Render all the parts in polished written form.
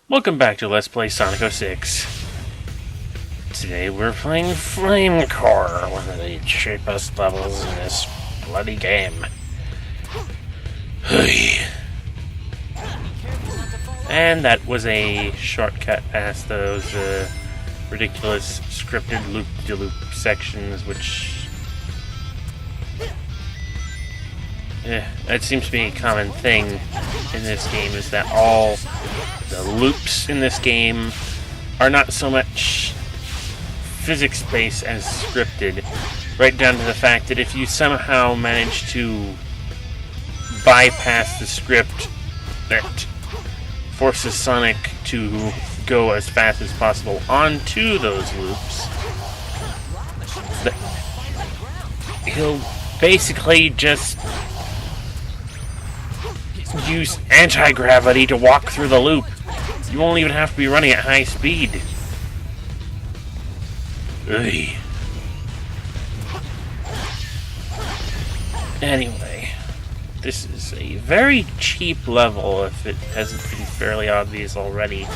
Welcome back to Let's Play Sonic 06. Today we're playing Flame Core, one of the cheapest levels in this bloody game. And that was a shortcut past those ridiculous scripted loop-de-loop sections, which... it seems to be a common thing in this game, is that all the loops in this game are not so much physics-based as scripted, right down to the fact that if you somehow manage to bypass the script that forces Sonic to go as fast as possible onto those loops, he'll basically just use anti-gravity to walk through the loop. You won't even have to be running at high speed. Ugh. Anyway, this is a very cheap level, if it hasn't been fairly obvious already,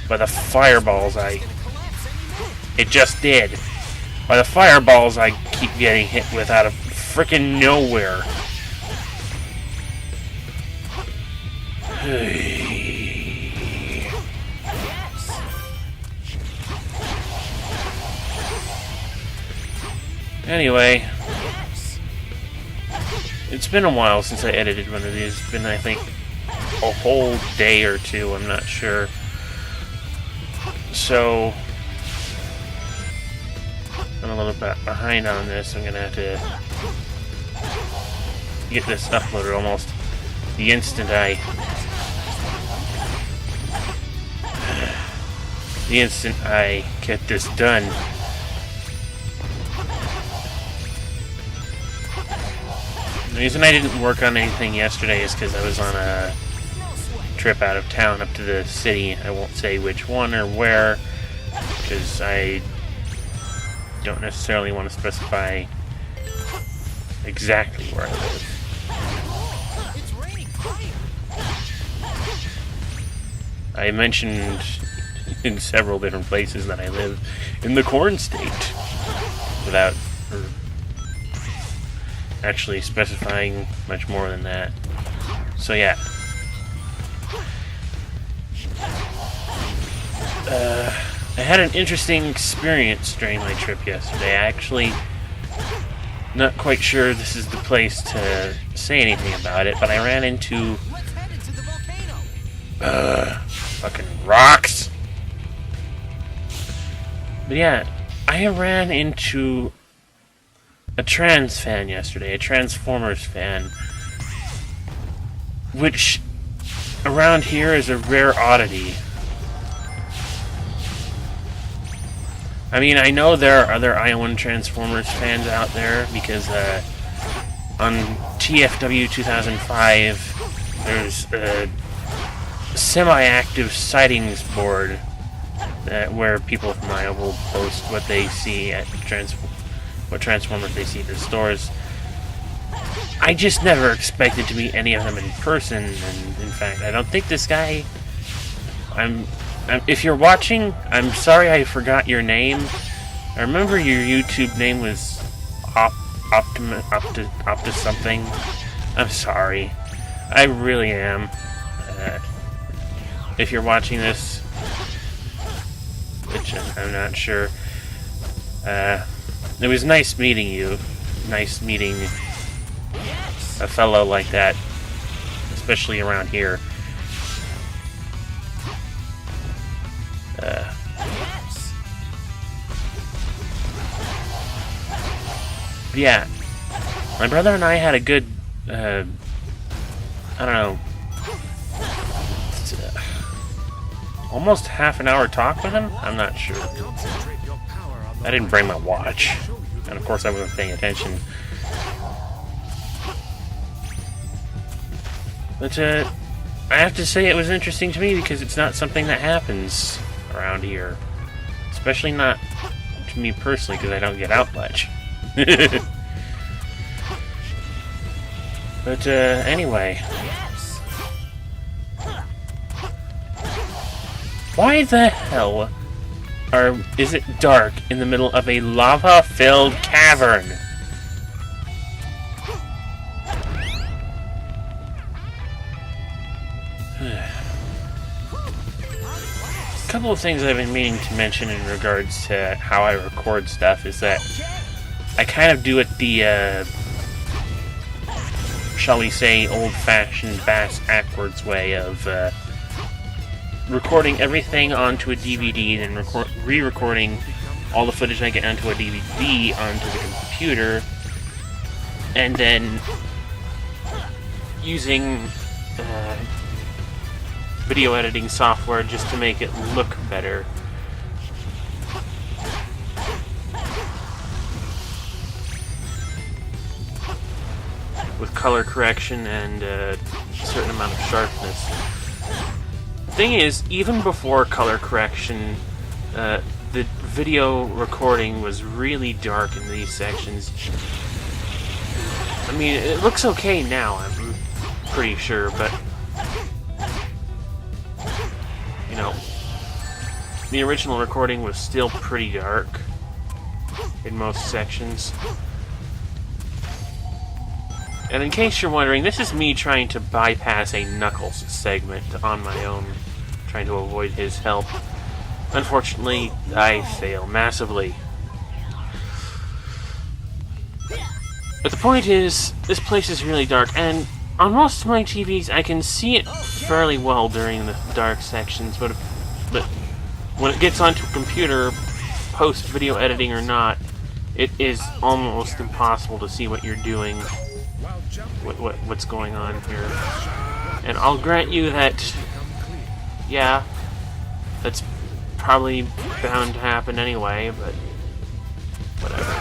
by the fireballs it just did. By the fireballs I keep getting hit with out of frickin' nowhere. Anyway, it's been a while since I edited one of these. It's been, I think, a whole day or two, I'm not sure. So, I'm a little bit behind on this. I'm gonna have to get this uploaded almost the instant I get this done. The reason I didn't work on anything yesterday is because I was on a trip out of town up to the city. I won't say which one or where, because I don't necessarily want to specify exactly where I live. I mentioned in several different places that I live in the corn state, without actually specifying much more than that. So yeah. I had an interesting experience during my trip yesterday. I actually not quite sure this is the place to say anything about it, but I ran into fucking rocks. But yeah, I ran into a trans fan yesterday, a Transformers fan, which around here is a rare oddity. I mean, I know there are other Iowan Transformers fans out there, because on TFW 2005 there's a semi-active sightings board where people from Iowa will post what they see at what Transformers they see at the stores. I just never expected to meet any of them in person, and in fact, I don't think this guy... if you're watching, I'm sorry I forgot your name. I remember your YouTube name was Optus something. I'm sorry. I really am. If you're watching this, which I'm not sure, it was nice meeting you. Nice meeting a fellow like that, especially around here. Yeah, my brother and I had a good, I don't know, almost half an hour talk with him? I'm not sure. I didn't bring my watch, and of course I wasn't paying attention. But, I have to say it was interesting to me because it's not something that happens around here. Especially not to me personally, because I don't get out much. But, anyway. Why the hell is it dark in the middle of a lava-filled cavern? A couple of things I've been meaning to mention in regards to how I record stuff is that I kind of do it the, shall we say, old-fashioned bass-backwards way of recording everything onto a DVD, then re-recording all the footage I get onto a DVD onto the computer, and then using video editing software just to make it look better. With color correction and a certain amount of sharpness. Thing is, even before color correction, the video recording was really dark in these sections. I mean, it looks okay now, I'm pretty sure, but you know, the original recording was still pretty dark in most sections. And in case you're wondering, this is me trying to bypass a Knuckles segment on my own, trying to avoid his help. Unfortunately, I fail massively. But the point is, this place is really dark, and on most of my TVs I can see it fairly well during the dark sections, but when it gets onto a computer, post-video editing or not, it is almost impossible to see what you're doing. What's going on here. And I'll grant you that, yeah, that's probably bound to happen anyway, but whatever.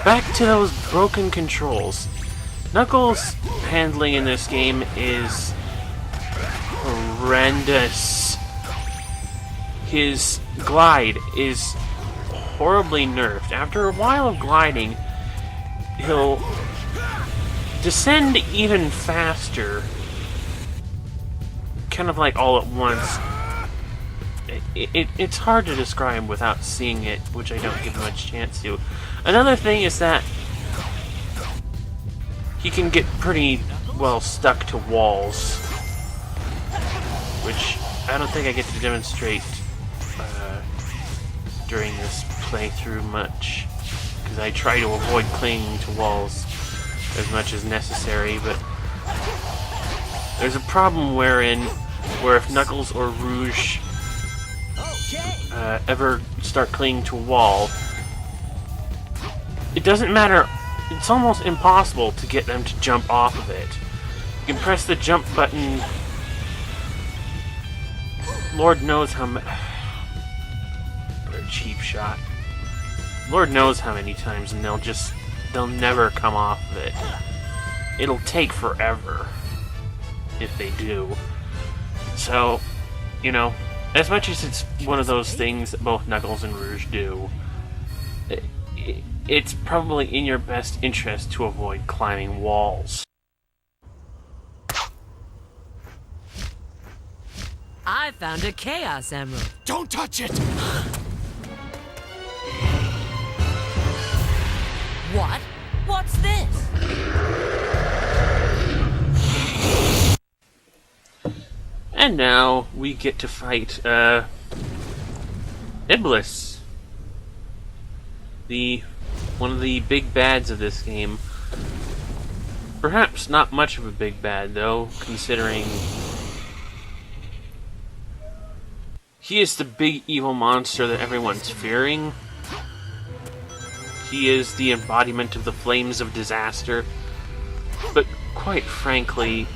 Back to those broken controls. Knuckles' handling in this game is horrendous. His glide is horribly nerfed. After a while of gliding, he'll descend even faster, kind of like all at once. It's hard to describe without seeing it, which I don't give much chance to. Another thing is that he can get pretty well stuck to walls, which I don't think I get to demonstrate during this playthrough much, because I try to avoid clinging to walls as much as necessary, but there's a problem where if Knuckles or Rouge ever start clinging to a wall, it doesn't matter, it's almost impossible to get them to jump off of it. You can press the jump button, Lord knows how many... What a cheap shot. Lord knows how many times, and they'll never come off of it. It'll take forever if they do. So, you know, as much as it's one of those things that both Knuckles and Rouge do, it's probably in your best interest to avoid climbing walls. I found a Chaos Emerald. Don't touch it! What? What's this? And now we get to fight Iblis, one of the big bads of this game. Perhaps not much of a big bad, though, considering he is the big evil monster that everyone's fearing. He is the embodiment of the flames of disaster. But quite frankly,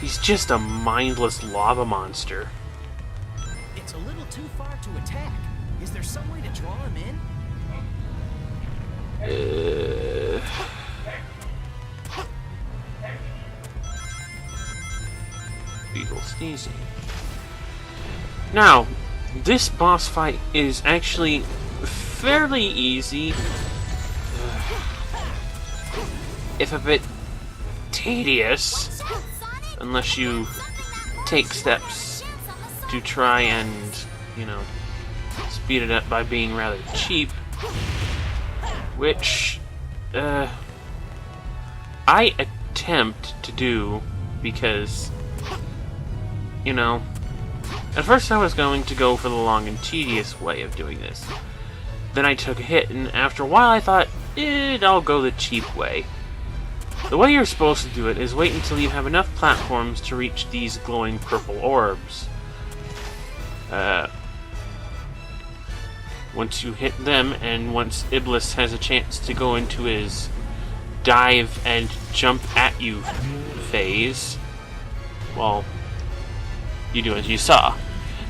he's just a mindless lava monster. It's a little too far to attack. Is there some way to draw him in? Beagle sneezing. Now, this boss fight is actually fairly easy, if a bit tedious. unless you take steps to try and, you know, speed it up by being rather cheap, which I attempt to do because, you know, at first I was going to go for the long and tedious way of doing this. Then I took a hit, and after a while I thought, I'll go the cheap way. The way you're supposed to do it is wait until you have enough platforms to reach these glowing purple orbs. Once you hit them, and once Iblis has a chance to go into his dive and jump at you phase, well, you do as you saw.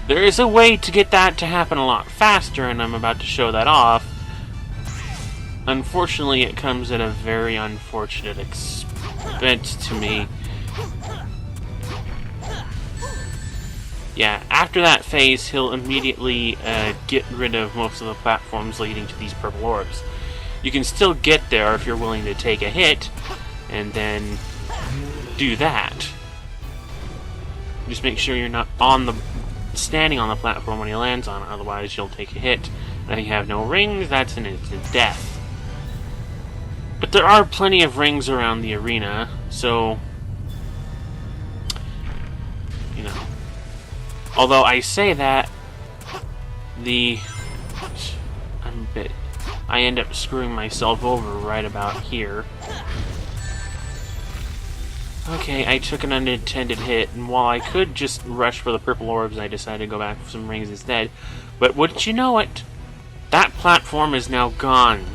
There is a way to get that to happen a lot faster, and I'm about to show that off. Unfortunately, it comes at a very unfortunate expense to me. Yeah, after that phase, he'll immediately get rid of most of the platforms leading to these purple orbs. You can still get there if you're willing to take a hit, and then do that. Just make sure you're not standing on the platform when he lands on it, otherwise you'll take a hit. And if you have no rings, that's an instant death. But there are plenty of rings around the arena, so, you know. Although I say that, I end up screwing myself over right about here. Okay, I took an unintended hit, and while I could just rush for the purple orbs, I decided to go back for some rings instead. But wouldn't you know it, that platform is now gone,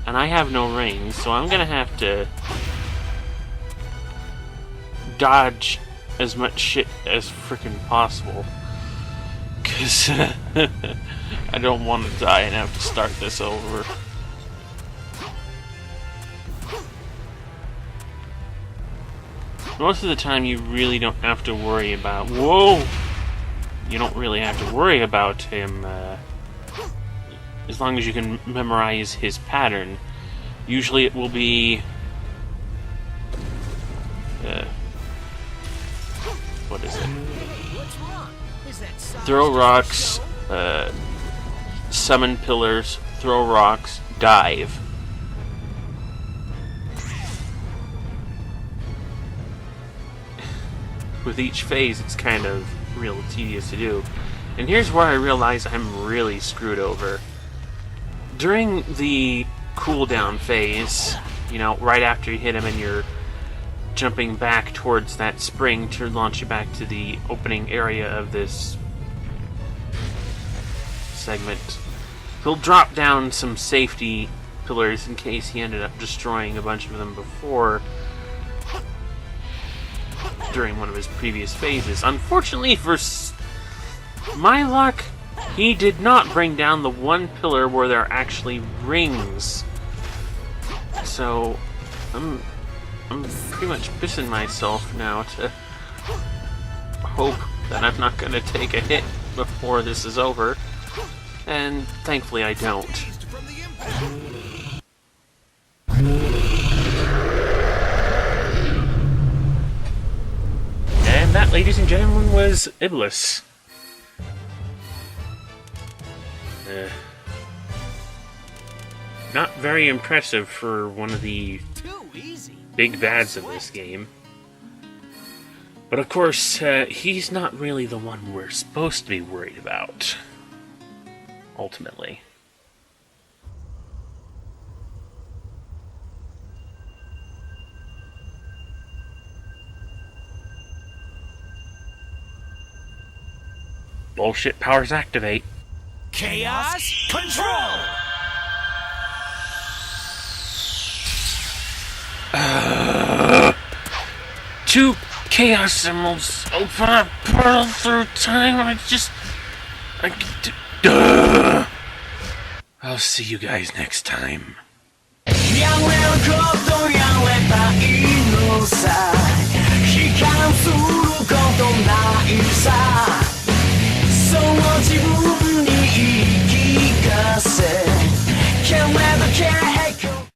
and I have no rings, so I'm gonna have to dodge as much shit as frickin' possible. Because I don't want to die and have to start this over. Most of the time you really don't have to worry about... Whoa! You don't really have to worry about him, as long as you can memorize his pattern. Usually it will be... what is it? Throw rocks, summon pillars, throw rocks, dive. With each phase, it's kind of real tedious to do. And here's where I realize I'm really screwed over. During the cooldown phase, you know, right after you hit him and you're jumping back towards that spring to launch you back to the opening area of this segment, he'll drop down some safety pillars in case he ended up destroying a bunch of them before during one of his previous phases. Unfortunately, for my luck, he did not bring down the one pillar where there are actually rings. So I'm pretty much pissing myself now to hope that I'm not going to take a hit before this is over. And thankfully I don't. And that, ladies and gentlemen, was Iblis. Not very impressive for one of the big bads of this game. But of course, he's not really the one we're supposed to be worried about, ultimately. Bullshit powers activate. Chaos Control! Two Chaos Emeralds open a portal through time. I'll see you guys next time. やめることやめたいのさ悲観することないさ